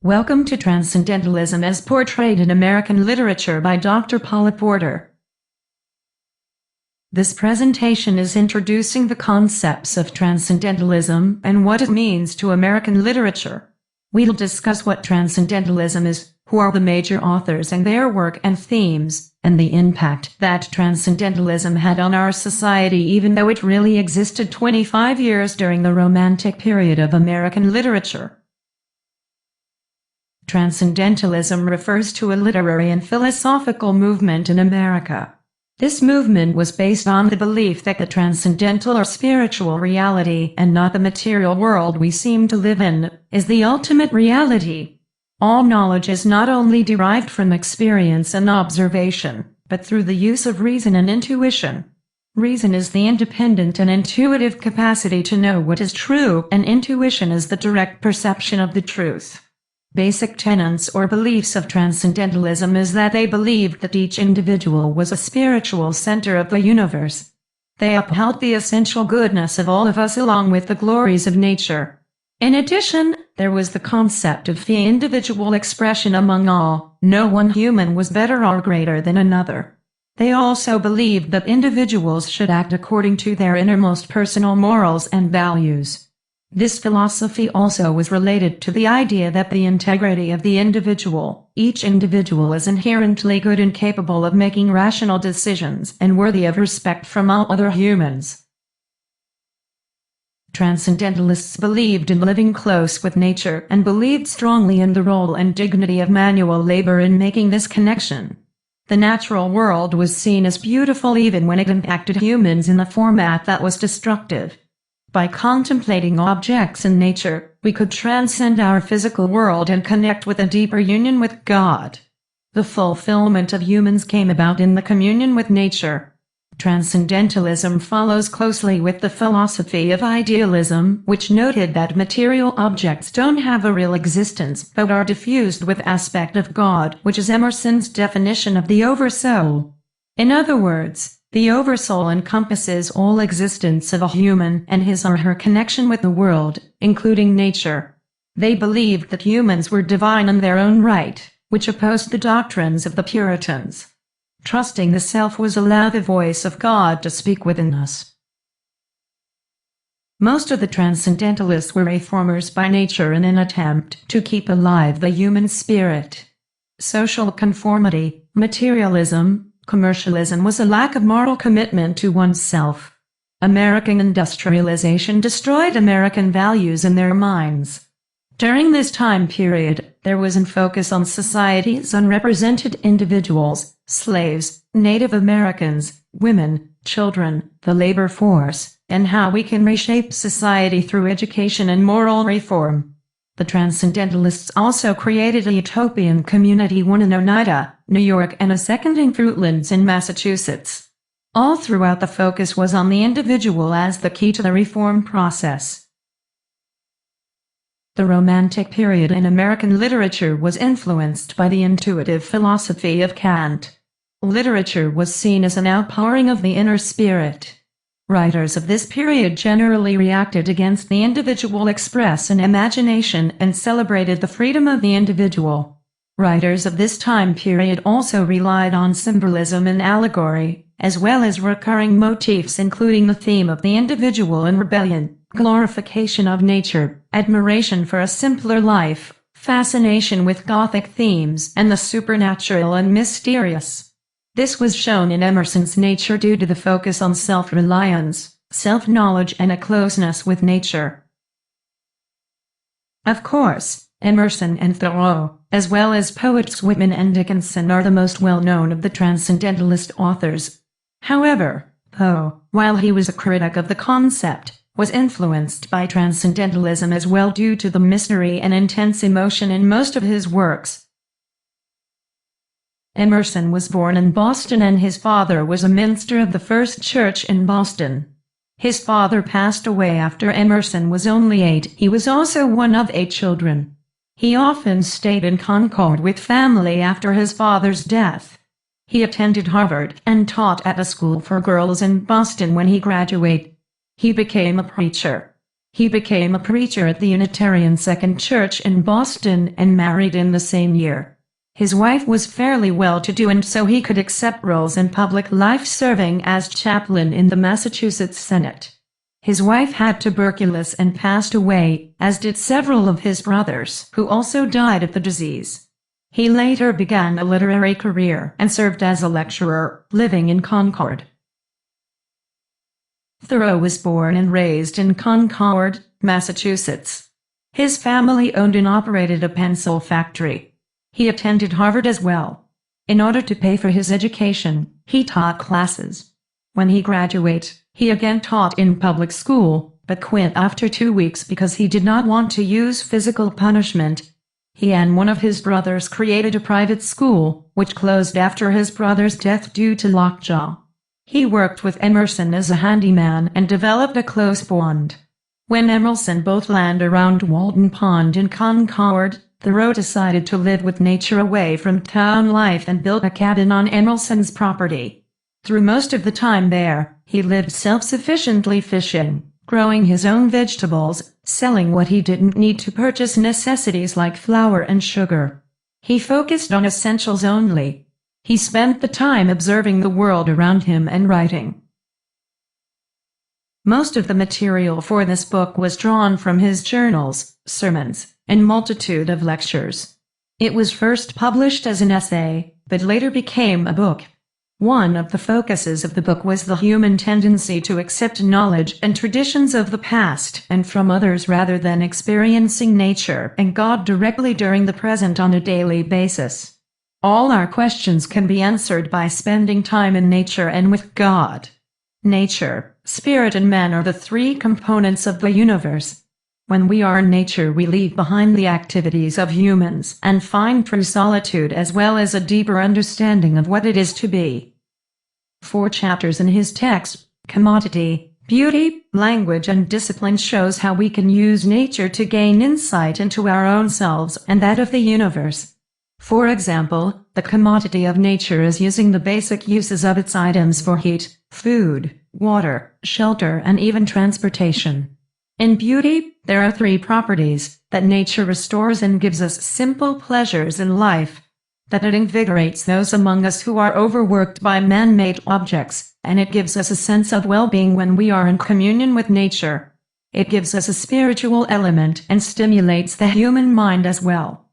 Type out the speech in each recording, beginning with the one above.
Welcome to Transcendentalism as Portrayed in American Literature by Dr. Paula Porter. This presentation is introducing the concepts of Transcendentalism and what it means to American literature. We'll discuss what Transcendentalism is, who are the major authors and their work and themes, and the impact that Transcendentalism had on our society even though it really existed 25 years during the Romantic period of American literature. Transcendentalism refers to a literary and philosophical movement in America. This movement was based on the belief that the transcendental or spiritual reality, and not the material world we seem to live in, is the ultimate reality. All knowledge is not only derived from experience and observation, but through the use of reason and intuition. Reason is the independent and intuitive capacity to know what is true, and intuition is the direct perception of the truth. Basic tenets or beliefs of Transcendentalism is that they believed that each individual was a spiritual center of the universe. They upheld the essential goodness of all of us along with the glories of nature. In addition, there was the concept of free individual expression among all. No one human was better or greater than another. They also believed that individuals should act according to their innermost personal morals and values. This philosophy also was related to the idea that the integrity of the individual. Each individual is inherently good and capable of making rational decisions and worthy of respect from all other humans. Transcendentalists believed in living close with nature and believed strongly in the role and dignity of manual labor in making this connection. The natural world was seen as beautiful even when it impacted humans in a format that was destructive. By contemplating objects in nature, we could transcend our physical world and connect with a deeper union with God. The fulfillment of humans came about in the communion with nature. Transcendentalism follows closely with the philosophy of idealism, which noted that material objects don't have a real existence but are diffused with aspect of God, which is Emerson's definition of the oversoul. In other words, the oversoul encompasses all existence of a human and his or her connection with the world, including nature. They believed that humans were divine in their own right, which opposed the doctrines of the Puritans. Trusting the self was allow the voice of God to speak within us. Most of the Transcendentalists were reformers by nature in an attempt to keep alive the human spirit. Social conformity, materialism, commercialism was a lack of moral commitment to oneself. American industrialization destroyed American values in their minds. During this time period, there was a focus on society's unrepresented individuals, slaves, Native Americans, women, children, the labor force, and how we can reshape society through education and moral reform. The Transcendentalists also created a utopian community, one in Oneida, New York, and a second in Fruitlands in Massachusetts. All throughout the focus was on the individual as the key to the reform process. The Romantic period in American literature was influenced by the intuitive philosophy of Kant. Literature was seen as an outpouring of the inner spirit. Writers of this period generally reacted against the individual expression and imagination and celebrated the freedom of the individual. Writers of this time period also relied on symbolism and allegory, as well as recurring motifs including the theme of the individual and rebellion, glorification of nature, admiration for a simpler life, fascination with Gothic themes, and the supernatural and mysterious. This was shown in Emerson's Nature due to the focus on self-reliance, self-knowledge, and a closeness with nature. Of course, Emerson and Thoreau, as well as poets Whitman and Dickinson, are the most well-known of the Transcendentalist authors. However, Poe, while he was a critic of the concept, was influenced by Transcendentalism as well due to the mystery and intense emotion in most of his works. Emerson was born in Boston and his father was a minister of the First Church in Boston. His father passed away after Emerson was only 8. He was also one of 8 children. He often stayed in Concord with family after his father's death. He attended Harvard and taught at a school for girls in Boston when he graduated. He became a preacher. He became a preacher at the Unitarian Second Church in Boston and married in the same year. His wife was fairly well-to-do, and so he could accept roles in public life, serving as chaplain in the Massachusetts Senate. His wife had tuberculosis and passed away, as did several of his brothers, who also died of the disease. He later began a literary career and served as a lecturer, living in Concord. Thoreau was born and raised in Concord, Massachusetts. His family owned and operated a pencil factory. He attended Harvard as well. In order to pay for his education, he taught classes. When he graduated, he again taught in public school, but quit after 2 weeks because he did not want to use physical punishment. He and one of his brothers created a private school, which closed after his brother's death due to lockjaw. He worked with Emerson as a handyman and developed a close bond. When Emerson both landed around Walden Pond in Concord, Thoreau decided to live with nature away from town life and built a cabin on Emerson's property. Through most of the time there, he lived self-sufficiently, fishing, growing his own vegetables, selling what he didn't need to purchase necessities like flour and sugar. He focused on essentials only. He spent the time observing the world around him and writing. Most of the material for this book was drawn from his journals, sermons, and multitude of lectures. It was first published as an essay, but later became a book. One of the focuses of the book was the human tendency to accept knowledge and traditions of the past and from others rather than experiencing nature and God directly during the present on a daily basis. All our questions can be answered by spending time in nature and with God. Nature, spirit, and man are the three components of the universe. When we are in nature, we leave behind the activities of humans and find true solitude as well as a deeper understanding of what it is to be. 4 chapters in his text, Commodity, Beauty, Language, and Discipline, shows how we can use nature to gain insight into our own selves and that of the universe. For example, the commodity of nature is using the basic uses of its items for heat, food, water, shelter, and even transportation. In beauty, there are 3 properties: that nature restores and gives us simple pleasures in life, that it invigorates those among us who are overworked by man-made objects, and it gives us a sense of well-being when we are in communion with nature. It gives us a spiritual element and stimulates the human mind as well.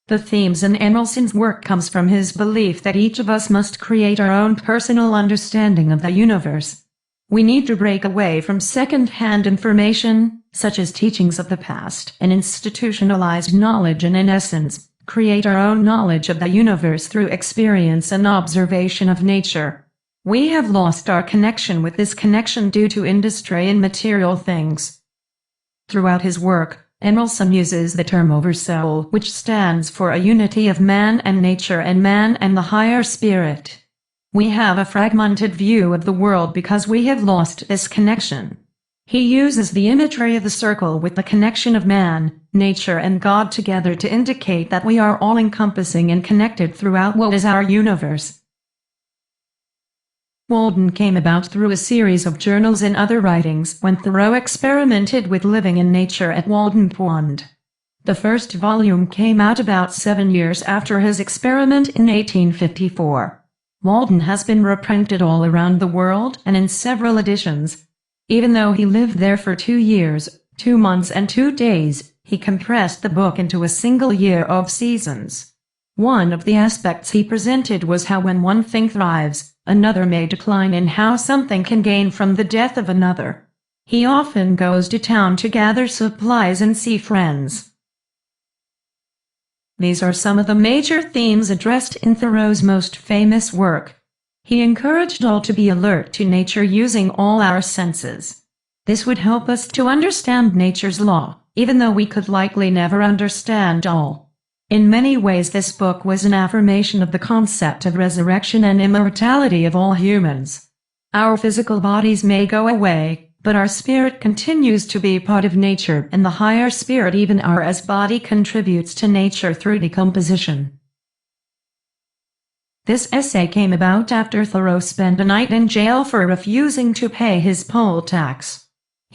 The themes in Emerson's work comes from his belief that each of us must create our own personal understanding of the universe. We need to break away from second-hand information, such as teachings of the past, and institutionalized knowledge, and in essence, create our own knowledge of the universe through experience and observation of nature. We have lost our connection with this connection due to industry and material things. Throughout his work, Emerson uses the term oversoul, which stands for a unity of man and nature and man and the higher spirit. We have a fragmented view of the world because we have lost this connection. He uses the imagery of the circle with the connection of man, nature, and God together to indicate that we are all-encompassing and connected throughout what is our universe. Walden came about through a series of journals and other writings when Thoreau experimented with living in nature at Walden Pond. The first volume came out about 7 years after his experiment in 1854. Walden has been reprinted all around the world and in several editions. Even though he lived there for 2 years, 2 months and 2 days, he compressed the book into a single year of seasons. One of the aspects he presented was how when one thing thrives, another may decline, and how something can gain from the death of another. He often goes to town to gather supplies and see friends. These are some of the major themes addressed in Thoreau's most famous work. He encouraged all to be alert to nature using all our senses. This would help us to understand nature's law, even though we could likely never understand all. In many ways, this book was an affirmation of the concept of resurrection and immortality of all humans. Our physical bodies may go away, but our spirit continues to be part of nature, and the higher spirit, even our as body, contributes to nature through decomposition. This essay came about after Thoreau spent a night in jail for refusing to pay his poll tax.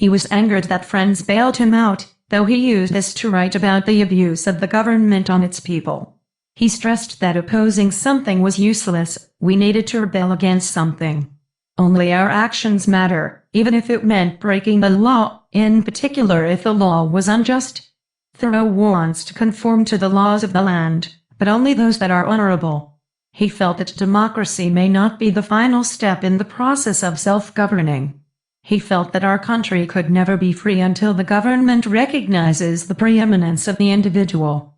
He was angered that friends bailed him out, though he used this to write about the abuse of the government on its people. He stressed that opposing something was useless, we needed to rebel against something. Only our actions matter, even if it meant breaking the law, in particular if the law was unjust. Thoreau wants to conform to the laws of the land, but only those that are honorable. He felt that democracy may not be the final step in the process of self-governing. He felt that our country could never be free until the government recognizes the preeminence of the individual.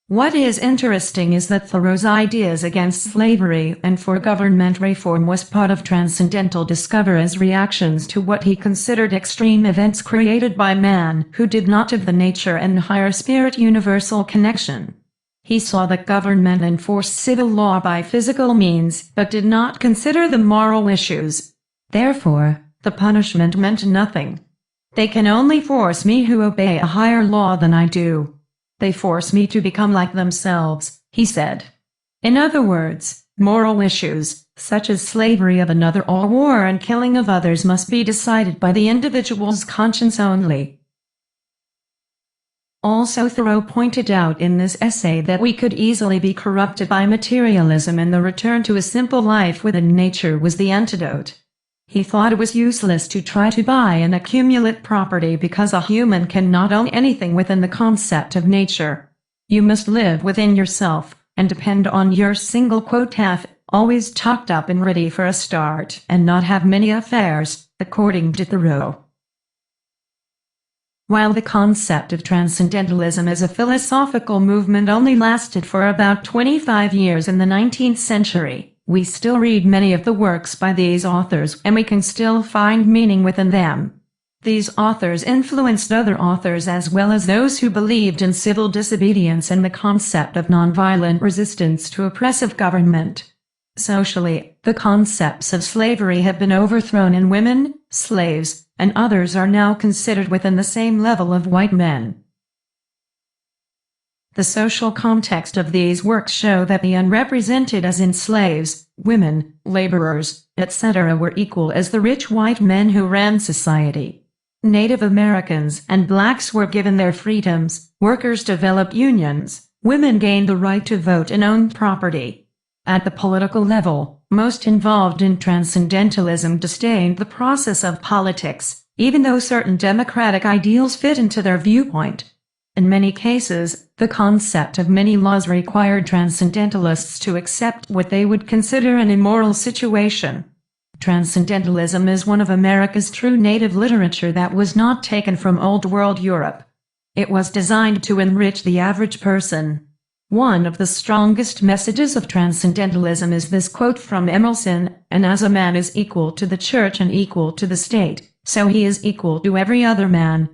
What is interesting is that Thoreau's ideas against slavery and for government reform was part of transcendental discovery as reactions to what he considered extreme events created by man who did not have the nature and higher spirit universal connection. He saw that government enforced civil law by physical means but did not consider the moral issues. Therefore, the punishment meant nothing. They can only force me who obey a higher law than I do. They force me to become like themselves, he said. In other words, moral issues, such as slavery of another or war and killing of others, must be decided by the individual's conscience only. Also, Thoreau pointed out in this essay that we could easily be corrupted by materialism, and the return to a simple life within nature was the antidote. He thought it was useless to try to buy and accumulate property because a human cannot own anything within the concept of nature. You must live within yourself, and depend on your single quotaf, always tucked up and ready for a start, and not have many affairs, according to Thoreau. While the concept of transcendentalism as a philosophical movement only lasted for about 25 years in the 19th century, we still read many of the works by these authors, and we can still find meaning within them. These authors influenced other authors as well as those who believed in civil disobedience and the concept of nonviolent resistance to oppressive government. Socially, the concepts of slavery have been overthrown, and women, slaves, and others are now considered within the same level of white men. The social context of these works show that the unrepresented, as in slaves, women, laborers, etc., were equal as the rich white men who ran society. Native Americans and blacks were given their freedoms, workers developed unions, women gained the right to vote and own property. At the political level, most involved in transcendentalism disdained the process of politics, even though certain democratic ideals fit into their viewpoint. In many cases, the concept of many laws required transcendentalists to accept what they would consider an immoral situation. Transcendentalism is one of America's true native literature that was not taken from Old World Europe. It was designed to enrich the average person. One of the strongest messages of transcendentalism is this quote from Emerson, "And as a man is equal to the church and equal to the state, so he is equal to every other man,